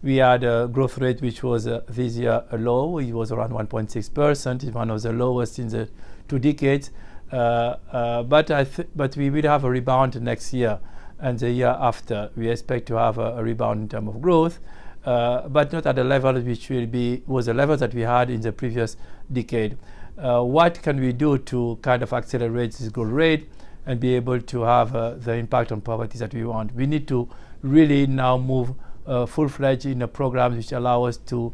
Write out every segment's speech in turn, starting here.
We had a growth rate which was this year low. It was around 1.6%. It's one of the lowest in the 2 decades. But we will have a rebound next year and the year after. We expect to have a rebound in terms of growth, but not at the level which was the level that we had in the previous decade. What can we do to kind of accelerate this growth rate and be able to have the impact on poverty that we want? We need to really now move full-fledged in a program which allow us to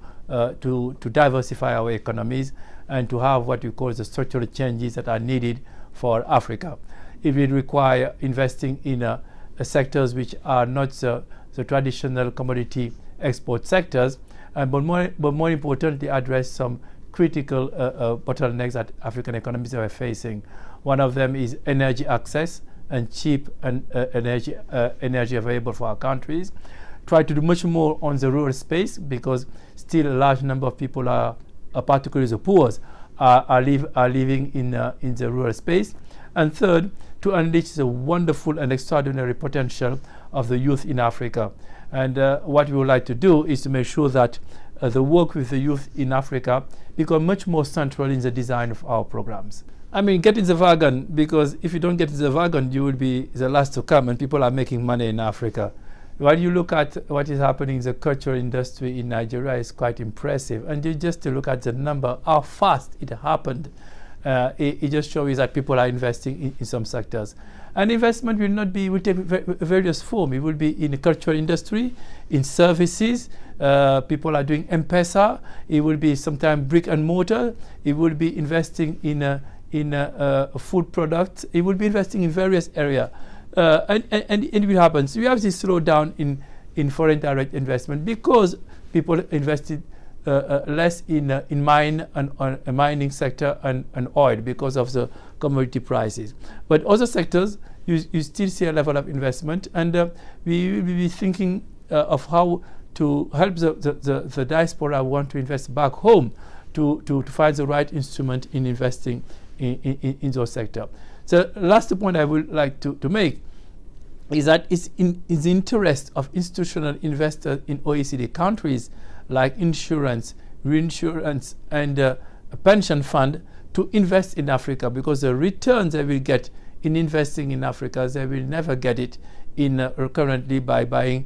diversify our economies and to have what we call the structural changes that are needed for Africa. It will require investing in sectors which are not the traditional commodity export sectors, but more importantly address some critical bottlenecks that African economies are facing. One of them is energy access and cheap energy available for our countries. Try to do much more on the rural space, because still a large number of people particularly the poor, are living in the rural space. And third, to unleash the wonderful and extraordinary potential of the youth in Africa. And what we would like to do is to make sure that the work with the youth in Africa become much more central in the design of our programs. I mean, get in the wagon, because if you don't get in the wagon, you will be the last to come, and people are making money in Africa. When you look at what is happening in the cultural industry in Nigeria, is quite impressive. And just to look at the number, how fast it happened, it just shows you that people are investing in some sectors. And investment will take various forms. It will be in the cultural industry, in services. People are doing M-Pesa. It will be sometimes brick and mortar. It will be investing in food products. It will be investing in various areas. And it will happen. So we have this slowdown in foreign direct investment because people invested less in mining sector and oil because of the commodity prices. But other sectors, you still see a level of investment, and we will be thinking of how to help the diaspora who want to invest back home to find the right instrument in investing in those sectors. So last point I would like to make is that it's in the interest of institutional investors in OECD countries like insurance, reinsurance, and a pension fund to invest in Africa, because the returns they will get in investing in Africa, they will never get it currently by buying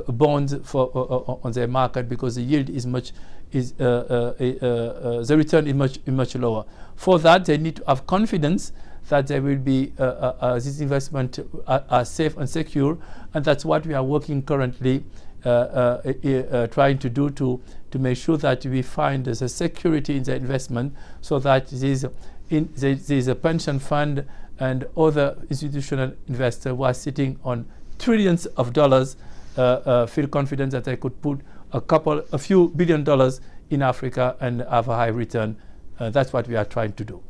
bonds on their market, because the yield is the return is much lower. For that, they need to have confidence that there will be this investment are safe and secure, and that's what we are working currently trying to do to make sure that we find there's a security in the investment, so that there's a pension fund and other institutional investors who are sitting on trillions of dollars feel confident that they could put a few $billion in Africa and have a high return. That's what we are trying to do.